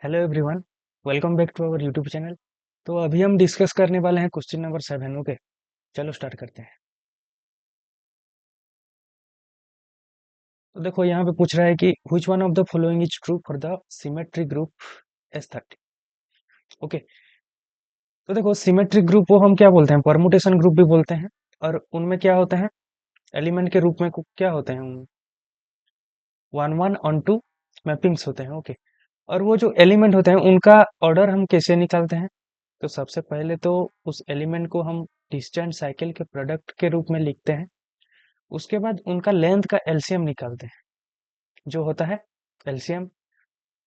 Hello everyone, welcome back to our YouTube channel. तो अभी हम डिस्कस करने वाले हैं क्वेश्चन नंबर 7। ओके, चलो स्टार्ट करते हैं। तो देखो यहाँ पे पूछ रहा है कि which one of the following is true for the symmetric group S30। Okay, तो देखो सिमेट्रिक ग्रुप वो हम क्या बोलते हैं, परमुटेशन ग्रुप भी बोलते हैं। और उनमें क्या होते हैं, एलिमेंट के रूप में क्या होते हैं, 1 1 on 2 मैपिंग्स होते हैं। ओके, और वो जो एलिमेंट होते हैं उनका ऑर्डर हम कैसे निकालते हैं। तो सबसे पहले तो उस एलिमेंट को हम डिस्टेंट साइकिल के प्रोडक्ट के रूप में लिखते हैं। उसके बाद उनका लेंथ का एलसीएम निकालते हैं, जो होता है एलसीएम,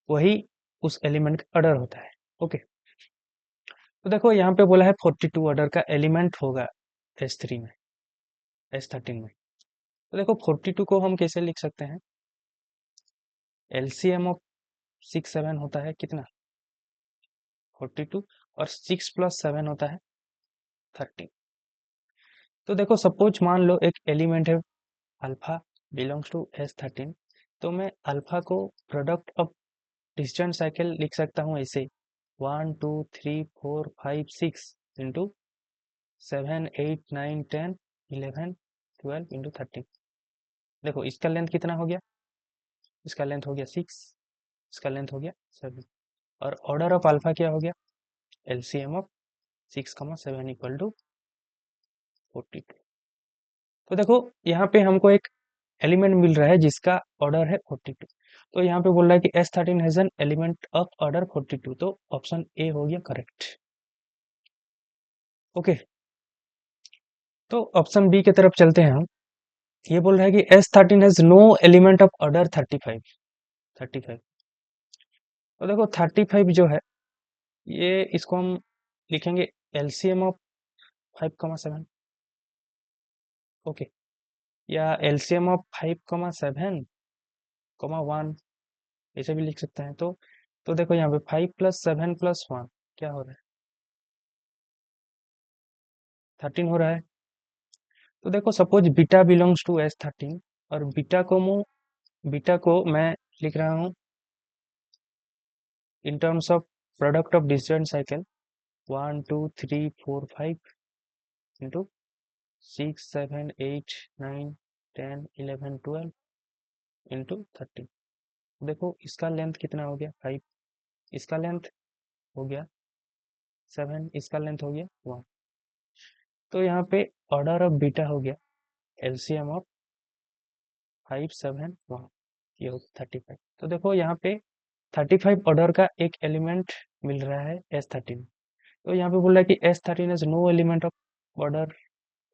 वही उस एलिमेंट का ऑर्डर होता है। ओके, तो देखो यहाँ पे बोला है 42 ऑर्डर का एलिमेंट होगा S3 में, S13 में। तो देखो 42 को हम कैसे लिख सकते हैं, एलसीएम ऑफ 6 7 होता है कितना, 42, और 6 + 7 होता है 13। तो देखो सपोज मान लो एक एलिमेंट है अल्फा बिलोंग्स टू S13। तो मैं अल्फा को प्रोडक्ट ऑफ डिस्टेंट साइकिल लिख सकता हूँ ऐसे, 1 2 3 4 5 6 इंटू 7 8 9 10 11 12 इंटू 13। देखो इसका लेंथ कितना हो गया, इसका लेंथ हो गया 6, इसका लेंथ हो गया 7, और ऑर्डर ऑफ अल्फा क्या हो गया, एलसीएम ऑफ 6 7 इक्वल टू 42। तो देखो यहाँ पे हमको एक एलिमेंट मिल रहा है जिसका ऑर्डर है 42। तो यहाँ पे बोल रहा है कि S13 has an element of order 42, तो ऑप्शन ए हो गया करेक्ट। ओके, तो ऑप्शन बी की तरफ चलते हैं हम। ये बोल रहा है कि S13 has no element of order 35। 35, तो देखो 35 जो है, ये इसको हम लिखेंगे एलसीएम ऑफ 5 7। ओके, या एलसीएम ऑफ 5 7 1 ऐसे भी लिख सकते हैं। तो देखो यहाँ पे 5 + 7 + 1 क्या हो रहा है, 13 हो रहा है। तो देखो suppose beta belongs to S13, और बीटा को मैं लिख रहा हूँ in terms of product of distant cycle, 1 2 3 4 5 into 6 7 8 9 10 11 12 into 13। देखो इसका लेंथ कितना हो गया 5, इसका लेंथ हो गया 7, इसका लेंथ हो गया 1। तो यहाँ पे ऑर्डर ऑफ बीटा हो गया एलसीएम ऑफ 5 7 1, ये हो 35। तो देखो यहाँ पे 35 ऑर्डर का एक एलिमेंट मिल रहा है S13। तो यहाँ पे बोल रहा है कि S13 is no element of order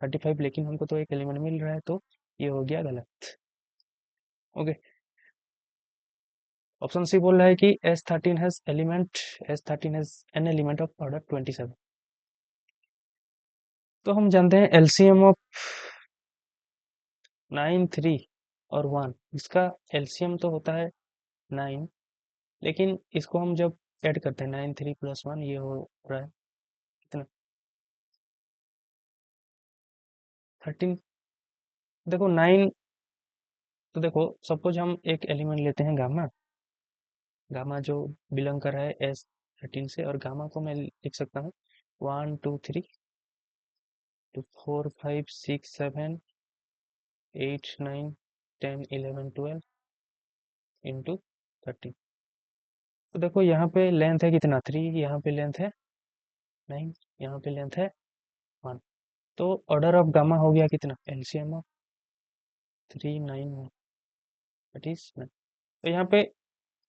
35, लेकिन हमको तो एक एलिमेंट मिल रहा है, तो ये हो गया गलत। ओके, ऑप्शन सी बोल रहा है कि S13 has an element of order 27। तो हम जानते हैं एलसीएम ऑफ 9 3 और 1, इसका एलसीएम तो होता है 9, लेकिन इसको हम जब ऐड करते हैं 9 3 + 1, ये हो रहा है कितना, 13। देखो 9, तो देखो सपोज हम एक एलिमेंट लेते हैं गामा, गामा जो बिलोंग कर रहा है S13 से, और गामा को मैं लिख सकता हूँ 1 2 3 4 5 6 7 8 9 10 11 12 इंटू 13। तो देखो यहाँ पे लेंथ है कितना 3, यहाँ पे लेंथ है 9, यहाँ पे लेंथ है 1। तो ऑर्डर ऑफ गामा हो गया कितना, एलसीएम ऑफ 3 9 1, दैट इज 9। तो यहाँ पे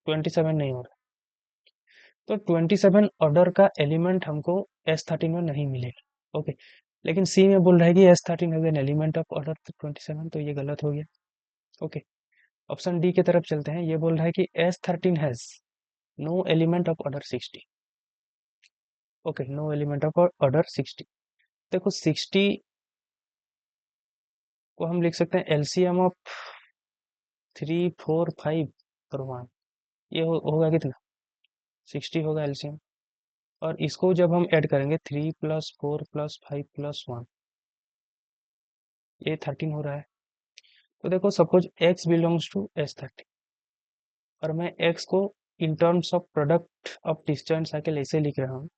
27 नहीं हो रहा, तो 27 ऑर्डर का एलिमेंट हमको S13 में नहीं मिलेगा। ओके, लेकिन सी में बोल रहा है कि S13 has an element of order 27, तो ये गलत हो गया। ओके, ऑप्शन डी की तरफ चलते हैं। ये बोल रहा है कि S13 has no element of order 60। Okay, no element of order 60। देखो 60 को हम लिख सकते हैं एलसीएम ऑफ 3 4 5 और 1, ये होगा कितना, 60 होगा एलसीएम। और इसको जब हम ऐड करेंगे 3 + 4 + 5 + 1, ये 13 हो रहा है। तो देखो suppose x belongs to S13, और मैं x को in terms of product of disjoint cycle ऐसे लिख रहा हूँ,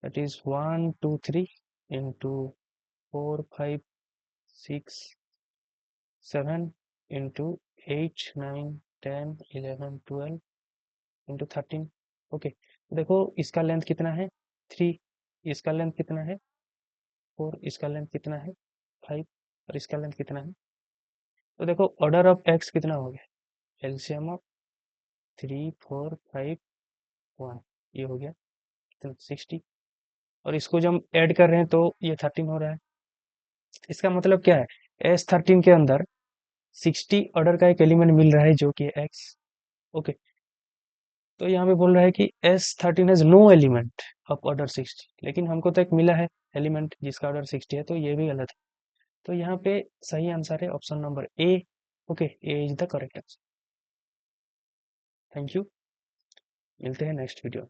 that is 1 2 3 into 4 5 6 7 into 8 9 10 11 12 into 13। Okay, देखो इसका लेंथ कितना है 3, इसका लेंथ कितना है 4, इसका लेंथ कितना है 5 और इसका लेंथ कितना है। तो देखो ऑर्डर ऑफ एक्स कितना हो गया, एलसीएम ऑफ 3 4 5 1, ये हो गया कितना 60, और इसको जब हम ऐड कर रहे हैं तो ये 13 हो रहा है। इसका मतलब क्या है, S13 के अंदर 60 ऑर्डर का एक एलिमेंट मिल रहा है जो कि एक्स। ओके, तो यहाँ पे बोल रहा है कि S13 has no element of order 60, लेकिन हमको तो एक मिला है एलिमेंट जिसका ऑर्डर 60 है, तो ये भी गलत है। तो यहाँ पे सही आंसर है option number A. Okay, A is the correct answer. Thank you, मिलते हैं नेक्स्ट वीडियो।